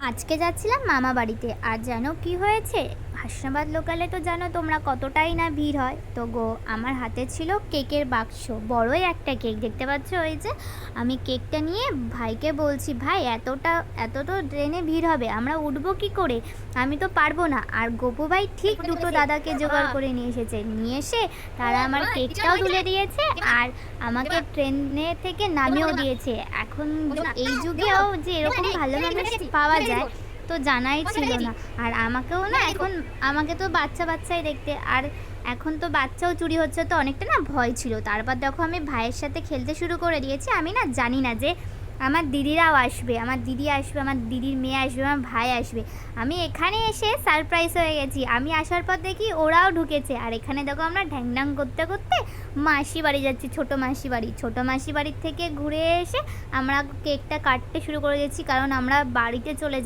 আজকে যাচ্ছিলাম মামা বাড়িতে, আর জানো কি হয়েছে? হাসনাবাদ লোকালে তো জানো তোমরা কতটাই না ভিড় হয়। তো গো, আমার হাতে ছিল কেকের বাক্স, বড়ই একটা কেক দেখতে পাচ্ছ। ওই যে আমি কেকটা নিয়ে ভাইকে বলছি, ভাই এত তো ট্রেনে ভিড় হবে, আমরা উঠবো কি করে? আমি তো পারবো না। আর গোপু ভাই ঠিক দুটো দাদাকে জোগাড় করে নিয়ে এসে তারা আমার কেকটাও তুলে দিয়েছে, আর আমাকে ট্রেনে থেকে নামিয়েও দিয়েছে। এখন এই যুগেও যে এরকম ভালো মানুষ পাওয়া যায় তো জানাই ছিল না। আর আমাকেও না এখন, আমাকে তো বাচ্চা বাচ্চাই দেখতে, আর এখন তো বাচ্চাও চুরি হচ্ছে, তো অনেকটা না ভয় ছিল। তারপর দেখো আমি ভাইয়ের সাথে খেলতে শুরু করে দিয়েছি। আমি না জানি না যে আমার দিদিরাও আসবে, আমার দিদি আসবে, আমার দিদির মেয়ে আসবে, আমার ভাই আসবে। আমি এখানে এসে সারপ্রাইজ হয়ে গেছি। আমি আসার পর দেখি ওরাও ঢুকেছে, আর এখানে দেখো আমরা ঢ্যাংড্যাং করতে করতে মাসি বাড়ি যাচ্ছি, ছোটো মাসি বাড়ির থেকে ঘুরে এসে আমরা কেকটা কাটতে শুরু করে দিয়েছি, কারণ আমরা বাড়িতে চলে